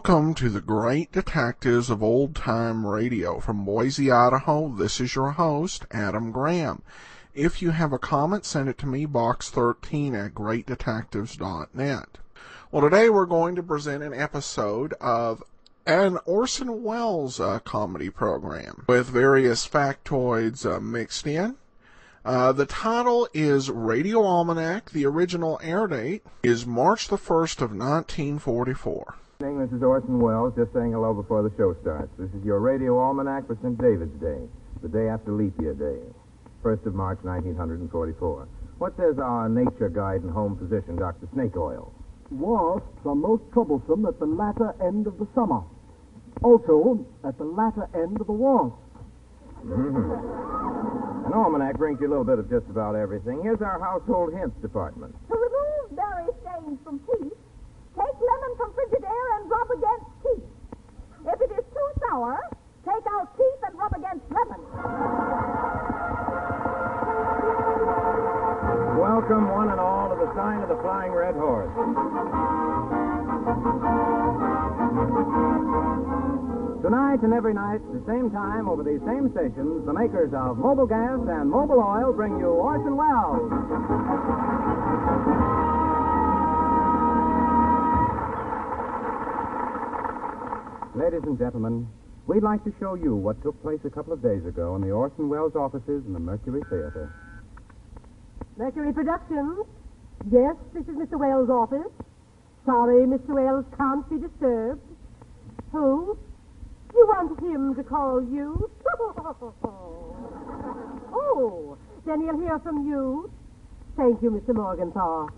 Welcome to the Great Detectives of Old Time Radio. From Boise, Idaho, this is your host, Adam Graham. If you have a comment, send it to me, box13 at greatdetectives.net. Well, today we're going to present an episode of an Orson Welles comedy program with various factoids mixed in. The title is Radio Almanac. The original air date is March the 1st of 1944. This is Orson Welles, just saying hello before the show starts. This is your Radio Almanac for St. David's Day, the day after Leap Year Day, 1st of March, 1944. What says our nature guide and home physician, Dr. Snake Oil? Wasps are most troublesome at the latter end of the summer. Also, at the latter end of the wasp. An almanac brings you a little bit of just about everything. Here's our household hints department. To remove berry stains from teeth, take lemon from Frigidaire and rub against teeth. If it is too sour, take out teeth and rub against lemon. Welcome, one and all, to the sign of the Flying Red Horse. Tonight and every night, at the same time, over these same stations, the makers of Mobile Gas and Mobile Oil bring you Orson Welles. Ladies and gentlemen, we'd like to show you what took place a couple of days ago in the Orson Welles offices in the Mercury Theater. Mercury Productions. Yes, this is Mr. Welles' office. Sorry, Mr. Welles can't be disturbed. Who? You want him to call you? Oh, then he'll hear from you. Thank you, Mr. Morgenthau.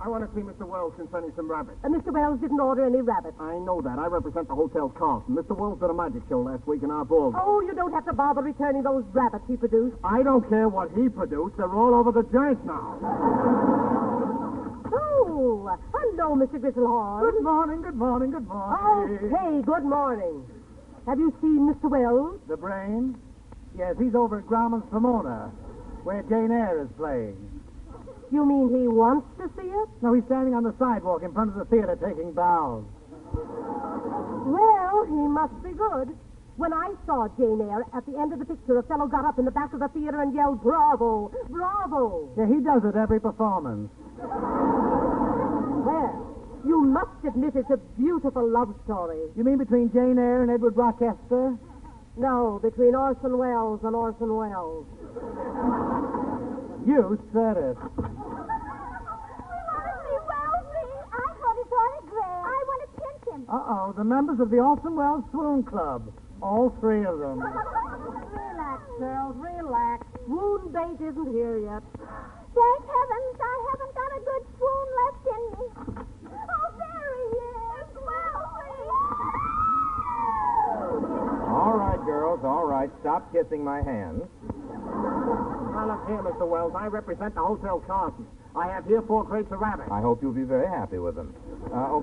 I want to see Mr. Wells concerning some rabbits. Mr. Welles didn't order any rabbits. I know that. I represent the Hotel Carlton. Mr. Wells did a magic show last week in our ballroom. Oh, you don't have to bother returning those rabbits he produced. I don't care what he produced. They're all over the joint now. Oh, hello, Mr. Grisselhorn. Good morning, good morning, good morning. Okay, good morning. Have you seen Mr. Wells? The brain? Yes, he's over at Grauman's Pomona, where Jane Eyre is playing. You mean he wants to see it? No, he's standing on the sidewalk in front of the theater taking bows. Well, he must be good. When I saw Jane Eyre, at the end of the picture, a fellow got up in the back of the theater and yelled, "Bravo! Bravo!" Yeah, he does it every performance. Well, you must admit it's a beautiful love story. You mean between Jane Eyre and Edward Rochester? No, between Orson Welles and Orson Welles. You said it. I thought he autograph. I want to pinch him. Uh-oh, the members of the Orson Welles Swoon Club. All three of them. Relax, girls, relax. Swoon bait isn't here yet. Thank heavens, I haven't got a good swoon left in me. Oh, there he is. All right, girls, all right. Stop kissing my hands. Now, look here, Mr. Wells. I represent the Hotel Carlton. I have here 4 crates of rabbits. I hope you'll be very happy with them.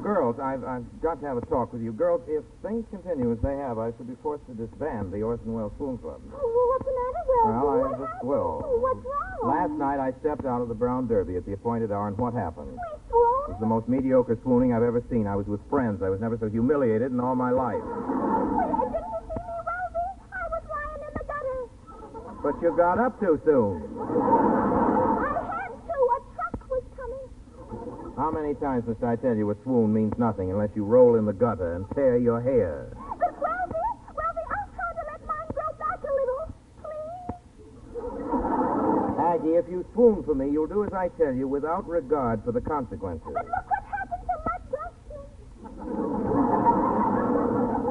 Girls, I've got to have a talk with you. Girls, if things continue as they have, I shall be forced to disband the Orson Welles Swoon Club. Oh, what's the matter, Wells? Well, I just will. Oh, what's wrong? Last night I stepped out of the Brown Derby at the appointed hour, and what happened? We It swooned? was the most mediocre swooning I've ever seen. I was with friends. I was never so humiliated in all my life. Wait, didn't you see me, Wellsy? I was lying in the gutter. But you got up too soon. I had to. A truck was coming. How many times must I tell you a swoon means nothing unless you roll in the gutter and tear your hair? But, Wellsy, I'll try to let mine grow back a little. Please? Aggie, if you swoon for me, you'll do as I tell you without regard for the consequences. But look what happened to Mud Bluskin.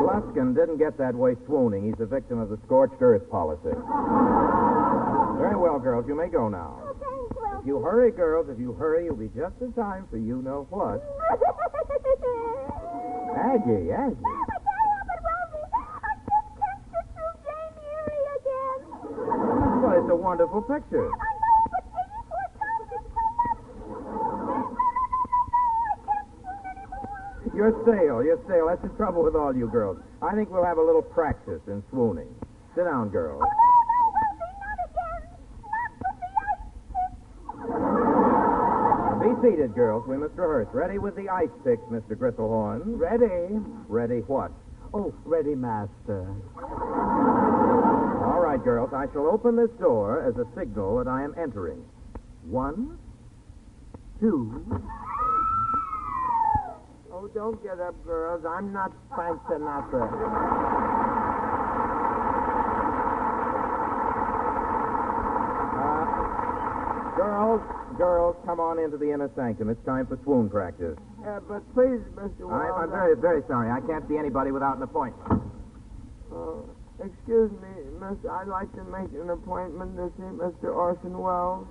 Bluskin didn't get that way swooning. He's a victim of the scorched earth policy. Very well, girls, you may go now. Oh, thanks, Wellsy. If you hurry, girls, if you hurry, you'll be just in time for you-know-what. Aggie. I can't help it, Wellsy. I'm just tempted through Jane Eyre again. Well, it's a wonderful picture. I know, but 84 times is too much. I can't swoon anymore. You're stale. That's the trouble with all you girls. I think we'll have a little practice in swooning. Sit down, girls. Oh, no, Wellsy, not again. Not with the ice pick. Be seated, girls. We must rehearse. Ready with the ice picks, Mr. Gristlehorn. Ready. Ready what? Oh, ready, master. All right, girls. I shall open this door as a signal that I am entering. 1, 2. Oh, don't get up, girls. I'm not Frank Sinatra. Girls, come on into the inner sanctum. It's time for swoon practice. But please, Mr. Wells. I'm very, very sorry. I can't see anybody without an appointment. Excuse me, miss. I'd like to make an appointment to see Mr. Orson Welles.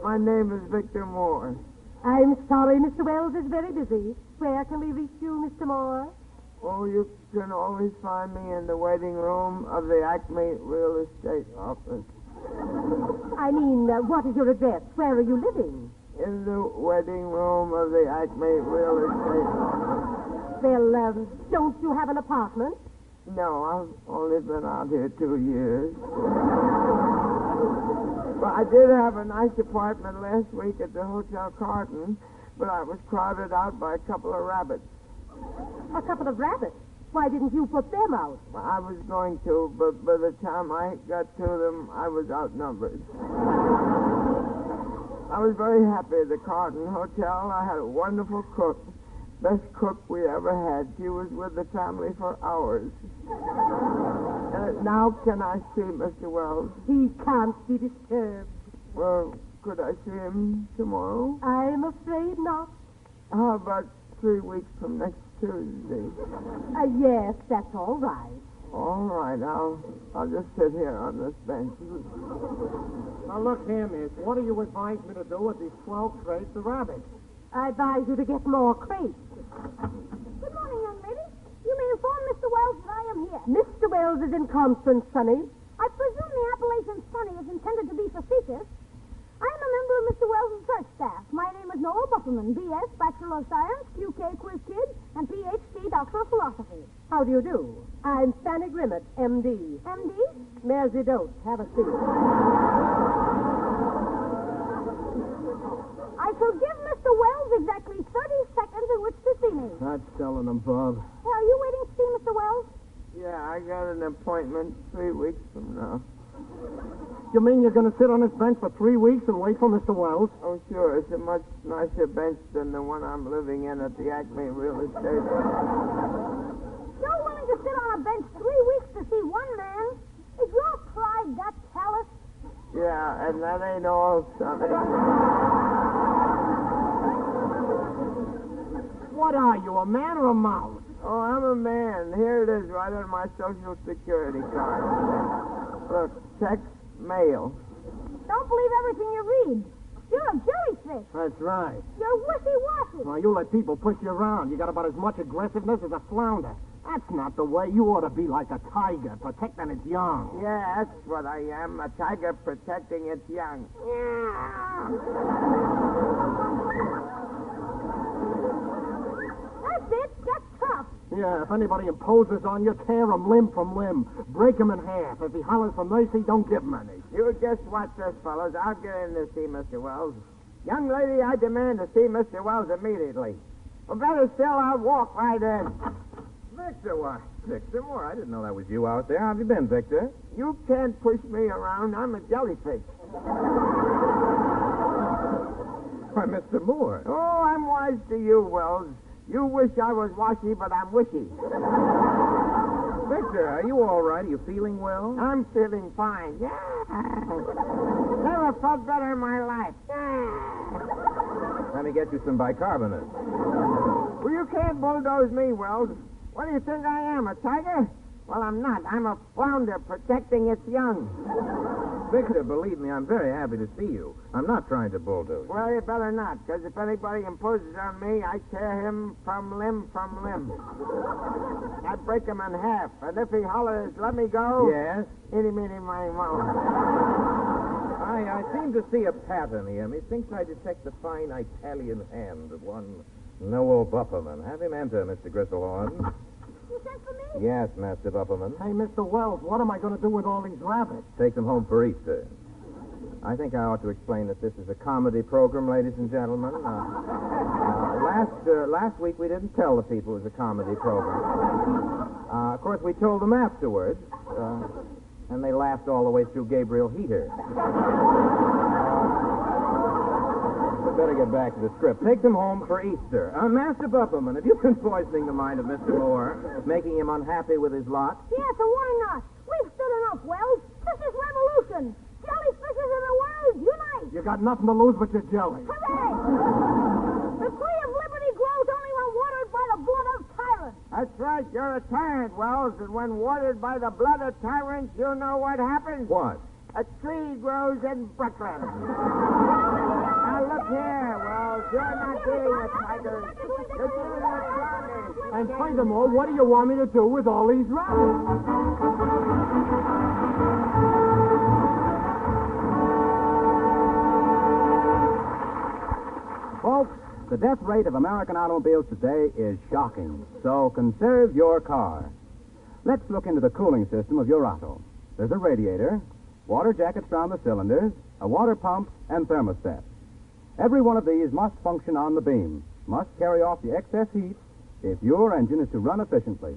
My name is Victor Moore. I'm sorry, Mr. Wells is very busy. Where can we reach you, Mr. Moore? Oh, you can always find me in the waiting room of the Acme Real Estate Office. I mean, what is your address? Where are you living? In the waiting room of the Acme Real Estate Office. Well, don't you have an apartment? No, I've only been out here 2 years. Well, I did have a nice apartment last week at the Hotel Carton, but I was crowded out by a couple of rabbits. A couple of rabbits? Why didn't you put them out? Well, I was going to, but by the time I got to them, I was outnumbered. I was very happy at the Carton Hotel. I had a wonderful cook. Best cook we ever had. She was with the family for hours. Now can I see Mr. Wells? He can't be disturbed. Well, could I see him tomorrow? I'm afraid not. How about 3 weeks from next Tuesday? Yes, that's all right. All right, I'll just sit here on this bench. Now, look here, miss. What do you advise me to do with these 12 crates of rabbits? I advise you to get more crates. Good morning, young lady. You may inform Mr. Wells that I am here. Mr. Wells is in conference, Sonny. I presume the appellation Sonny is intended to be facetious. I am a member of Mr. Wells' church staff. My name is Noel Buffman, B.S., Bachelor of Science, QK Quiz Kid, and Ph.D., Doctor of Philosophy. How do you do? I'm Fanny Grimmett, M.D. M.D.? Mersey Dote. Have a seat. I shall give Mr. Wells exactly 30 seconds in which to see me. That's telling them, Bob. Are you waiting to see Mr. Wells? Yeah, I got an appointment 3 weeks from now. You mean you're going to sit on this bench for 3 weeks and wait for Mr. Wells? Oh, sure. It's a much nicer bench than the one I'm living in at the Acme Real Estate. You're willing to sit on a bench 3 weeks to see one man? Is your pride that callous? Yeah, and that ain't all, Sonny. What are you, a man or a mouse? Oh, I'm a man. Here it is, right on my Social Security card. Look, text, mail. Don't believe everything you read. You're a jellyfish. That's right. You're wishy-washy. Well, you let people push you around. You got about as much aggressiveness as a flounder. That's not the way. You ought to be like a tiger, protecting its young. Yeah, that's what I am. A tiger protecting its young. That's it. Get tough. Yeah, if anybody imposes on you, tear him limb from limb. Break him in half. If he hollers for mercy, don't give him any. You just watch this, fellas. I'll get in to see Mr. Wells. Young lady, I demand to see Mr. Wells immediately. Or better still, I'll walk right in. Victor, why? Victor Moore, I didn't know that was you out there. How have you been, Victor? You can't push me around. I'm a jellyfish. Why, Mr. Moore. Oh, I'm wise to you, Wells. You wish I was washy, but I'm wishy. Victor, are you all right? Are you feeling well? I'm feeling fine. Yeah. Never felt better in my life. Yeah. Let me get you some bicarbonate. Well, you can't bulldoze me, Wells. What do you think I am, a tiger? Well, I'm not. I'm a flounder protecting its young. Victor, believe me, I'm very happy to see you. I'm not trying to bulldoze. Well, you better not, because if anybody imposes on me, I tear him from limb. I break him in half, and if he hollers, let me go. Yes? Eeny, meeny, miny, moe. I seem to see a pattern here. Methinks I detect the fine Italian hand of one Noel Bufferman. Have him enter, Mr. Gristlehorn. You sent for me? Yes, Master Bufferman. Hey, Mr. Wells, what am I going to do with all these rabbits? Take them home for Easter. I think I ought to explain that this is a comedy program, ladies and gentlemen. Last week we didn't tell the people it was a comedy program. Of course, we told them afterwards, and they laughed all the way through Gabriel Heater. We better get back to the script. Take them home for Easter. Master Buffleman, have you been poisoning the mind of Mr. Moore, making him unhappy with his lot? Yeah, so why not? We've stood enough, Wells. This is revolution. Jellyfishes of the world, unite! You got nothing to lose but your jelly. Hooray! The tree of liberty grows only when watered by the blood of tyrants. That's right, you're a tyrant, Wells, and when watered by the blood of tyrants, you know what happens? What? A tree grows in Brooklyn. Now look here, Wells, you're not dealing with tigers. You're dealing with flounders. And furthermore, what do you want me to do with all these rabbits? Folks, the death rate of American automobiles today is shocking. So conserve your car. Let's look into the cooling system of your auto. There's a radiator, water jackets around the cylinders, a water pump, and thermostat. Every one of these must function on the beam, must carry off the excess heat if your engine is to run efficiently.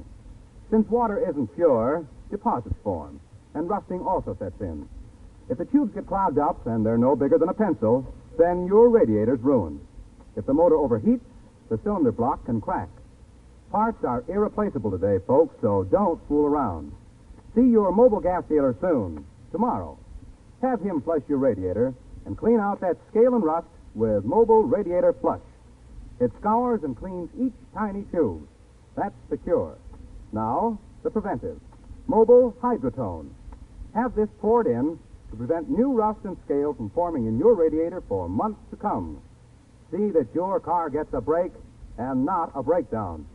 Since water isn't pure, deposits form, and rusting also sets in. If the tubes get clogged up and they're no bigger than a pencil, then your radiator's ruined. If the motor overheats, the cylinder block can crack. Parts are irreplaceable today, folks, so don't fool around. See your mobile gas dealer soon, tomorrow. Have him flush your radiator and clean out that scale and rust with Mobile Radiator Flush. It scours and cleans each tiny tube. That's the cure. Now, the preventive. Mobile Hydrotone. Have this poured in to prevent new rust and scale from forming in your radiator for months to come. See that your car gets a break and not a breakdown.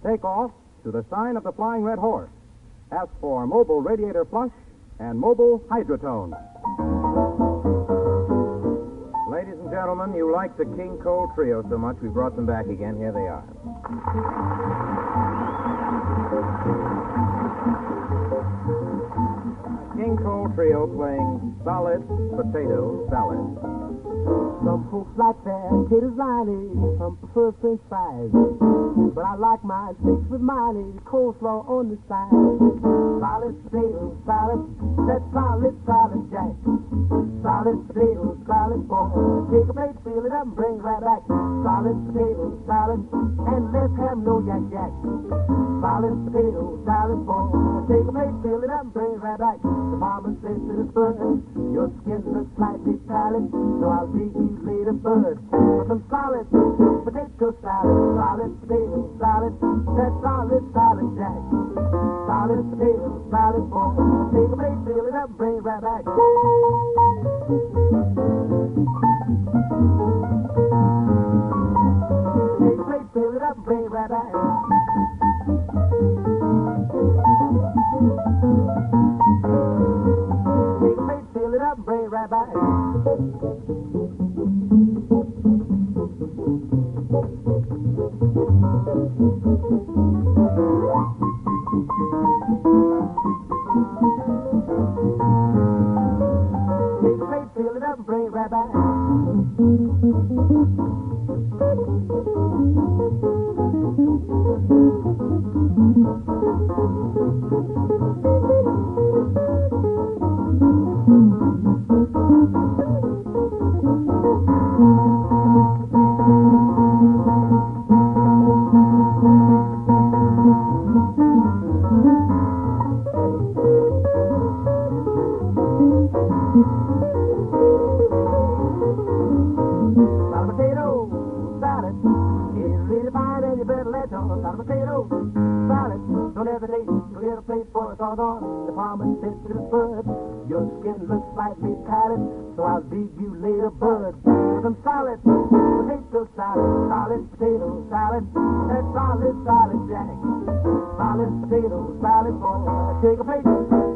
Take off to the sign of the Flying Red Horse. Ask for Mobile Radiator Flush and Mobile Hydrotone. Ladies and gentlemen, you like the King Cole Trio so much we brought them back again. Here they are. King Cole Trio playing Solid Potato Salad. Some folks like their potatoes liney, some prefer french fries. But I like mine steaks with miney, coleslaw on the side. Solid potato salad, that's solid salad jack. Solid potato salad, boy. Take a plate, fill it up, and bring it right back. Solid potato salad, and let's have no yak. Solid potato salad, boy. Take a plate, fill it up, and bring it right back. The mama says to the bird, your skin looks slightly pallid, so I'll read you later, bird. For some solid potato salad, solid potato salad, that's solid salad jack. Solid potato salad, boy. Take a plate, fill it up, bring it right back. Take a plate, fill it up, bring it right back. Take a plate, fill it up, bring it right back. Take a plate, fill it up, bring it right back. Your skin looks slightly pallid, so I'll feed you later, bud. Some solid potato salad, solid potato salad, that's solid salad jack. Solid potato salad, boy. Take a plate,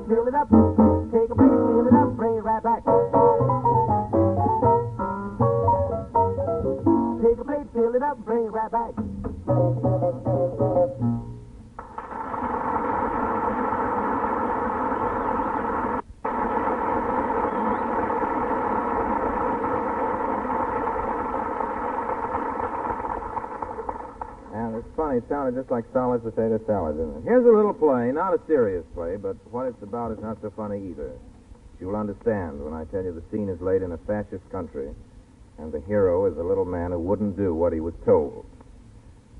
fill it up. Take a plate, fill it up, bring it right back. Take a plate, fill it up, bring it right back. funny. It sounded just like solid potato salad, didn't it? Here's a little play, not a serious play, but what it's about is not so funny either. You'll understand when I tell you the scene is laid in a fascist country, and the hero is a little man who wouldn't do what he was told.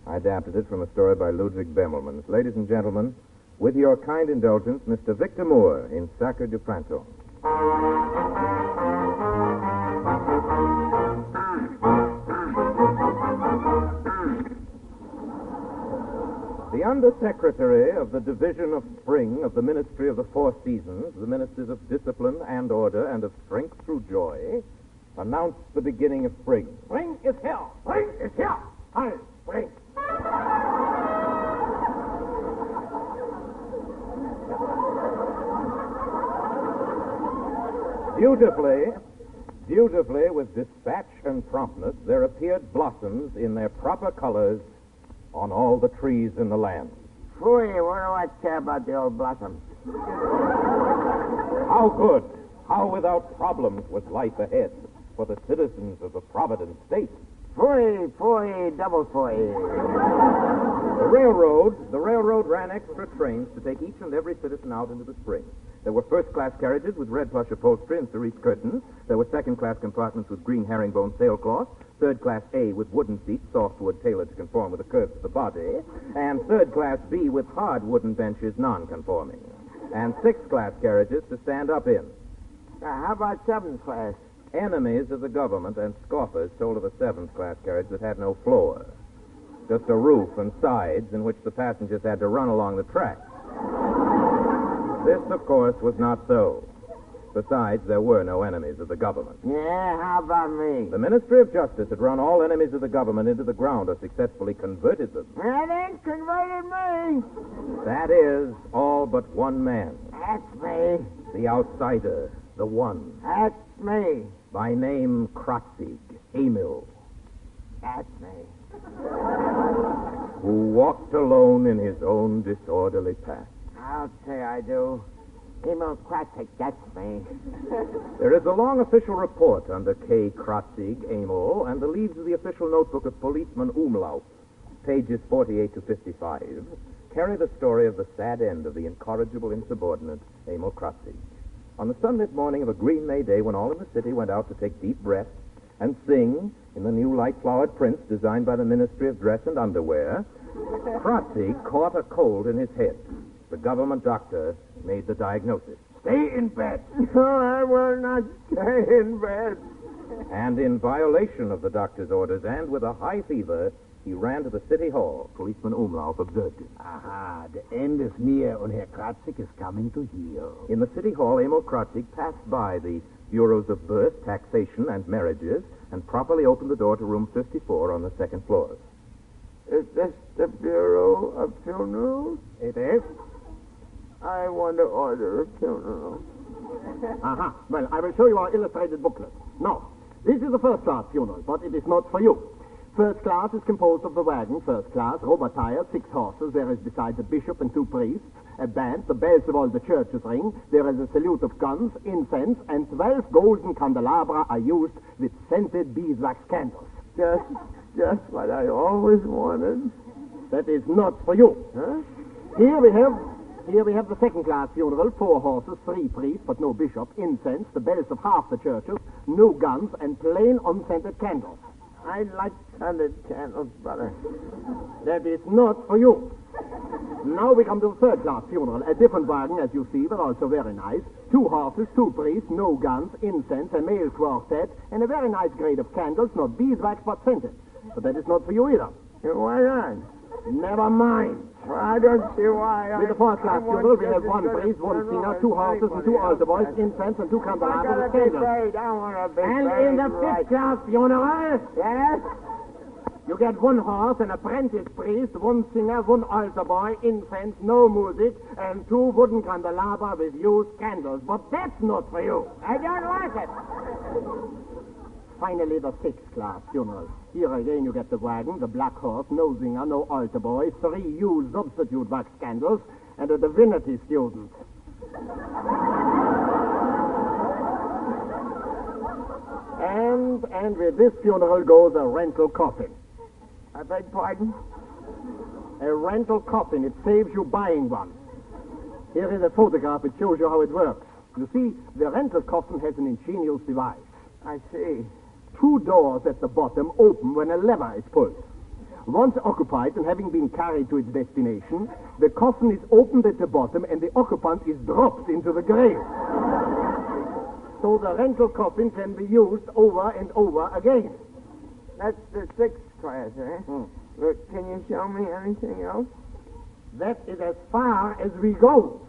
I adapted it from a story by Ludwig Bemelmans. Ladies and gentlemen, with your kind indulgence, Mr. Victor Moore in Sacre du Printemps. The Undersecretary of the Division of Spring of the Ministry of the Four Seasons, the Ministers of Discipline and Order and of Strength through Joy, announced the beginning of spring. Spring is here. Spring is here. Hi, spring. Beautifully, with dispatch and promptness, there appeared blossoms in their proper colors on all the trees in the land. Phooey, what do I care about the old blossoms? How good, how without problems was life ahead for the citizens of the Providence State. Phooey, phooey, double phooey. The railroad ran extra trains to take each and every citizen out into the spring. There were first-class carriages with red plush upholstery and cerise curtains. There were second-class compartments with green herringbone sailcloth. Third-class A with wooden seats, softwood tailored to conform with the curves of the body. And third-class B with hard wooden benches, non-conforming. And sixth-class carriages to stand up in. How about seventh class? Enemies of the government and scoffers told of a seventh-class carriage that had no floor. Just a roof and sides in which the passengers had to run along the track. This, of course, was not so. Besides, there were no enemies of the government. Yeah, how about me? The Ministry of Justice had run all enemies of the government into the ground or successfully converted them. That ain't converted me. That is, all but one man. That's me. The outsider, the one. That's me. By name Krotzig, Emil. That's me. Who walked alone in his own disorderly path. I'll say I do. Democratic, that's me. There is a long official report under K. Krotzig, Emil, and the leaves of the official notebook of Policeman Umlauf, pages 48 to 55, carry the story of the sad end of the incorrigible insubordinate Emil Krotzig. On the sunlit morning of a green May day, when all in the city went out to take deep breaths and sing in the new light-flowered prints designed by the Ministry of Dress and Underwear, Krotzig caught a cold in his head. The government doctor made the diagnosis. Stay in bed. No, I will not stay in bed. And in violation of the doctor's orders and with a high fever, he ran to the city hall. Policeman Umlauf observed him. Aha, the end is near, and Herr Kratzig is coming to heal. In the city hall, Emil Krotzig passed by the bureaus of birth, taxation, and marriages, and properly opened the door to room 54 on the second floor. Is this the Bureau of Funerals? It is? I want to order a funeral. Aha. Well, I will show you our illustrated booklet. Now, this is a first-class funeral, but it is not for you. First class is composed of the wagon, first class, rubber tires, 6 horses. There is besides a bishop and 2 priests, a band, the bells of all the churches ring. There is a salute of guns, incense, and 12 golden candelabra are used with scented beeswax candles. Just what I always wanted. That is not for you. Huh? Here we have the second-class funeral, 4 horses, 3 priests, but no bishop, incense, the bells of half the churches, no guns, and plain unscented candles. I like scented candles better. That is not for you. Now we come to the third-class funeral. A different wagon, as you see, but also very nice. 2 horses, 2 priests, no guns, incense, a male quartet, and a very nice grade of candles, not beeswax, but scented. But that is not for you either. Why not? Never mind. Well, I don't see why. With the fourth-class funeral, we have 1 priest, 1 singer, 2 horses, and 2 altar boys, incense, and 2 candelabras with candles. And in the fifth-class funeral, Yes? you get 1 horse, an apprentice priest, 1 singer, 1 altar boy, incense, no music, and 2 wooden candelabra with used candles. But that's not for you. I don't like it. Finally, the 6th-class funeral. Here again you get the wagon, the black horse, no singer, no altar boy, 3 used substitute wax candles, and a divinity student. And with this funeral goes a rental coffin. I beg pardon? A rental coffin. It saves you buying one. Here is a photograph. It shows you how it works. You see, the rental coffin has an ingenious device. I see. 2 doors at the bottom open when a lever is pulled. Once occupied and having been carried to its destination, the coffin is opened at the bottom and the occupant is dropped into the grave. So the rental coffin can be used over and over again. That's the 6th class, eh? Look, can you show me anything else? That is as far as we go.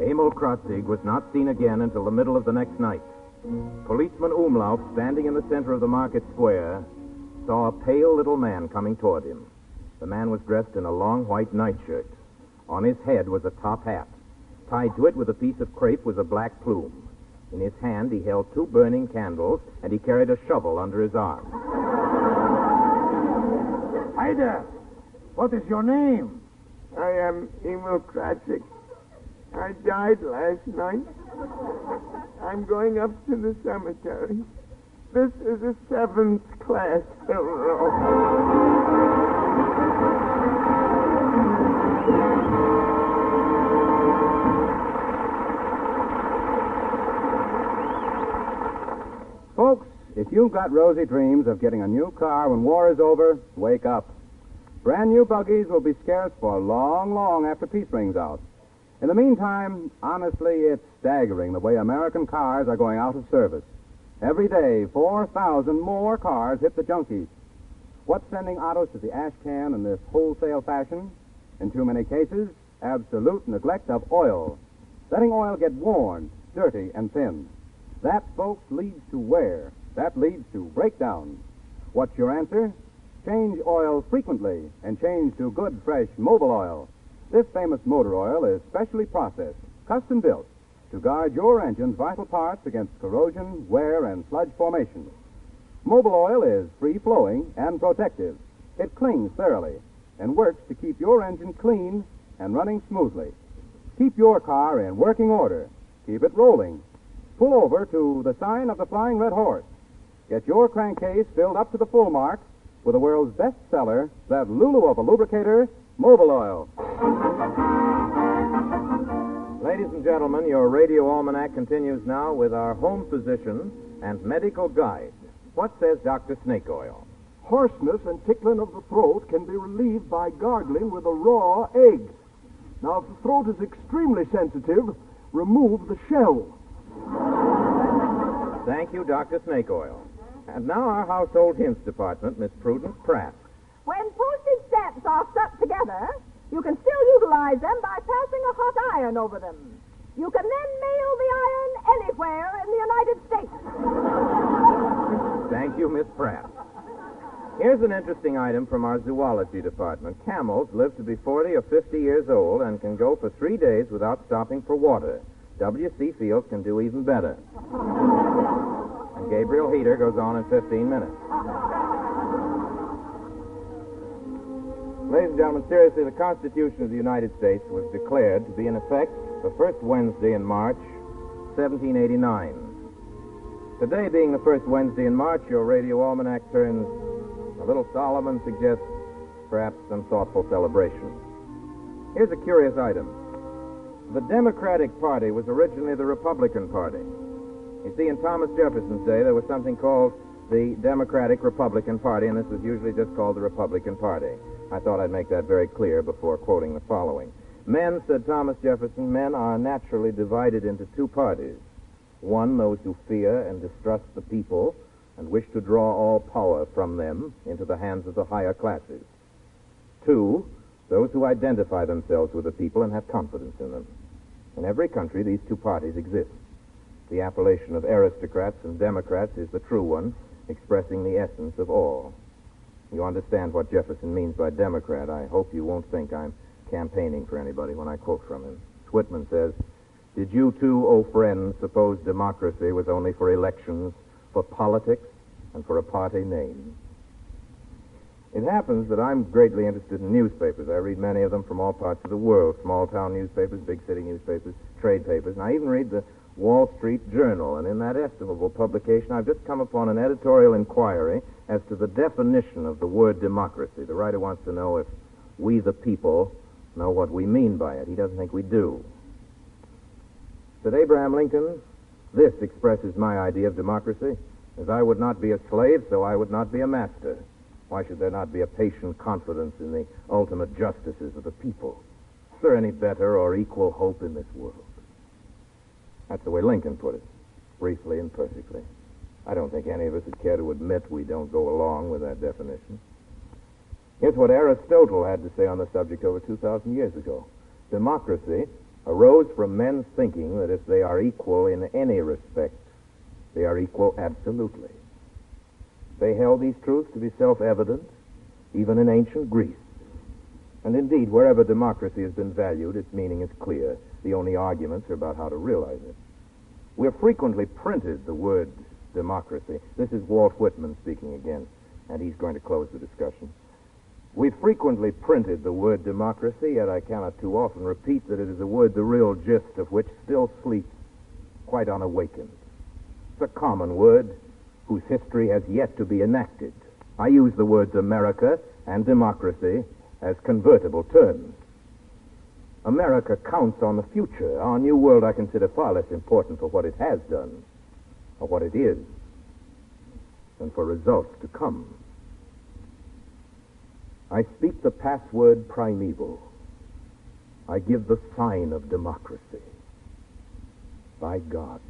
Emil Krotzig was not seen again until the middle of the next night. Policeman Umlauf, standing in the center of the market square, saw a pale little man coming toward him. The man was dressed in a long white nightshirt. On his head was a top hat. Tied to it with a piece of crepe was a black plume. In his hand he held 2 burning candles, and he carried a shovel under his arm. Hi there. What is your name? I am Emil Krotzig. I died last night. I'm going up to the cemetery. This is a 7th class funeral. Folks, if you've got rosy dreams of getting a new car when war is over, wake up. Brand new buggies will be scarce for long, long after peace rings out. In the meantime, honestly, it's staggering the way American cars are going out of service. Every day, 4,000 more cars hit the junkies. What's sending autos to the ash can in this wholesale fashion? In too many cases, absolute neglect of oil. Letting oil get worn, dirty, and thin. That, folks, leads to wear. That leads to breakdown. What's your answer? Change oil frequently and change to good, fresh Mobil oil. This famous motor oil is specially processed, custom built, to guard your engine's vital parts against corrosion, wear, and sludge formation. Mobil oil is free-flowing and protective. It clings thoroughly and works to keep your engine clean and running smoothly. Keep your car in working order. Keep it rolling. Pull over to the sign of the Flying Red Horse. Get your crankcase filled up to the full mark with the world's best seller, that Lulu of a lubricator, Mobil oil. Ladies and gentlemen, your Radio Almanac continues now with our home physician and medical guide. What says Dr. Snake Oil? Hoarseness and tickling of the throat can be relieved by gargling with a raw egg. Now, if the throat is extremely sensitive, remove the shell. Thank you, Dr. Snake Oil. And now our household hints department, Miss Prudence Pratt. When postage stamps are stuck together, you can still utilize them by passing a hot iron over them. You can then mail the iron anywhere in the United States. Thank you, Miss Pratt. Here's an interesting item from our zoology department. Camels live to be 40 or 50 years old and can go for 3 days without stopping for water. W.C. Fields can do even better. And Gabriel Heater goes on in 15 minutes. Ladies and gentlemen, seriously, the Constitution of the United States was declared to be in effect the first Wednesday in March, 1789. Today being the first Wednesday in March, your Radio Almanac turns a little solemn and suggests perhaps some thoughtful celebration. Here's a curious item. The Democratic Party was originally the Republican Party. You see, in Thomas Jefferson's day, there was something called the Democratic Republican Party, and this was usually just called the Republican Party. I thought I'd make that very clear before quoting the following. Men, said Thomas Jefferson, men are naturally divided into 2 parties. One, those who fear and distrust the people and wish to draw all power from them into the hands of the higher classes. 2, those who identify themselves with the people and have confidence in them. In every country, these 2 parties exist. The appellation of aristocrats and democrats is the true one, expressing the essence of all. You understand what Jefferson means by Democrat. I hope you won't think I'm campaigning for anybody when I quote from him. Whitman says, "Did you too, O friends, suppose democracy was only for elections, for politics, and for a party name?" It happens that I'm greatly interested in newspapers. I read many of them from all parts of the world, small-town newspapers, big city newspapers, trade papers, and I even read the Wall Street Journal, and in that estimable publication, I've just come upon an editorial inquiry as to the definition of the word democracy. The writer wants to know if we, the people, know what we mean by it. He doesn't think we do. Said Abraham Lincoln, this expresses my idea of democracy. As I would not be a slave, so I would not be a master. Why should there not be a patient confidence in the ultimate justices of the people? Is there any better or equal hope in this world? That's the way Lincoln put it, briefly and perfectly. I don't think any of us would care to admit we don't go along with that definition. Here's what Aristotle had to say on the subject over 2,000 years ago. Democracy arose from men thinking that if they are equal in any respect, they are equal absolutely. They held these truths to be self-evident, even in ancient Greece. And indeed, wherever democracy has been valued, its meaning is clear. The only arguments are about how to realize it. We have frequently printed the word democracy. This is Walt Whitman speaking again, and he's going to close the discussion. We've frequently printed the word democracy, yet I cannot too often repeat that it is a word the real gist of which still sleeps quite unawakened. It's a common word whose history has yet to be enacted. I use the words America and democracy as convertible terms. America counts on the future. Our new world I consider far less important for what it has done, or what it is, than for results to come. I speak the password primeval. I give the sign of democracy. By God,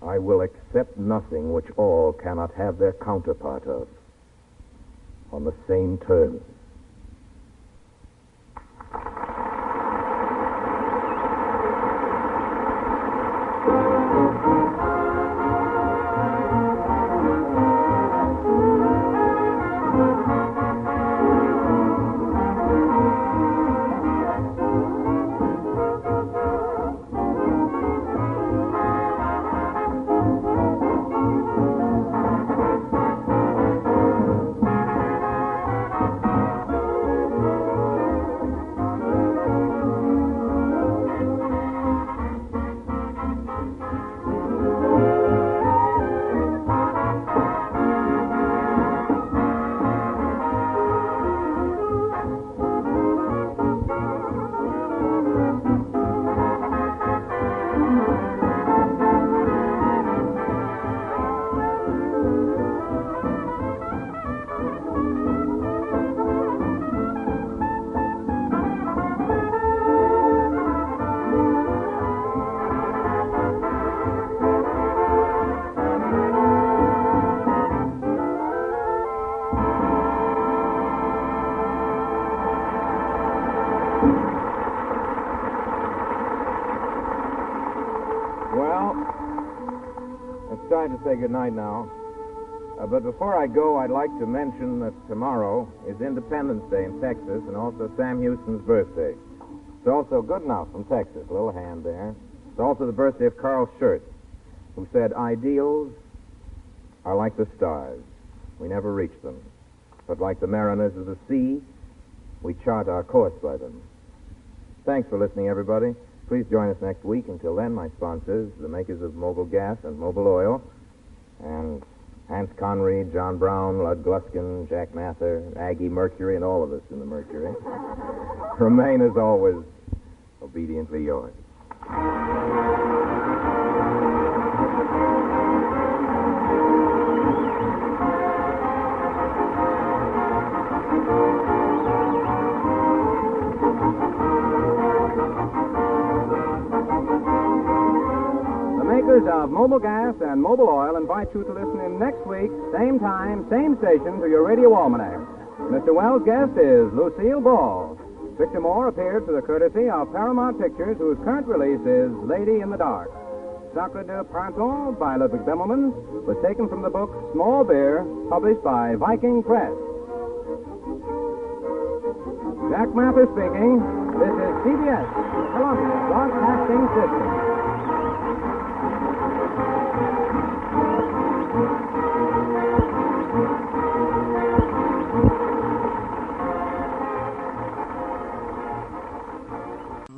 I will accept nothing which all cannot have their counterpart of on the same terms. To say goodnight now. But before I go, I'd like to mention that tomorrow is Independence Day in Texas and also Sam Houston's birthday. It's also good enough from Texas, a little hand there. It's also the birthday of Carl Schurz, who said, ideals are like the stars. We never reach them. But like the mariners of the sea, we chart our course by them. Thanks for listening, everybody. Please join us next week. Until then, my sponsors, the makers of Mobil Gas and Mobil Oil, and Hans Conried, John Brown, Lud Gluskin, Jack Mather, Aggie Mercury, and all of us in the Mercury, remain, as always, obediently yours. Of Mobil Gas and Mobil Oil invite you to listen in next week, same time, same station, to your Radio Almanac. Mr. Wells' guest is Lucille Ball. Victor Moore appeared for the courtesy of Paramount Pictures, whose current release is Lady in the Dark. Sacre de Printemps by Ludwig Bemelman was taken from the book Small Beer, published by Viking Press. Jack Mather speaking. This is CBS, Columbia Broadcasting System.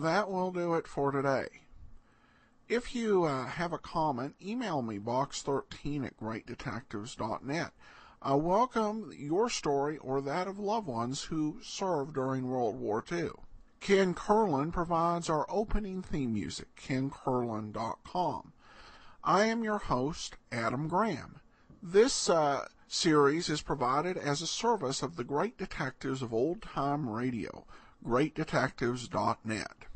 That will do it for today. If you have a comment, email me, box13 at greatdetectives.net. I welcome your story or that of loved ones who served during World War II. Ken Curlin provides our opening theme music, kencurlin.com. I am your host, Adam Graham. This series is provided as a service of the Great Detectives of Old Time Radio, greatdetectives.net.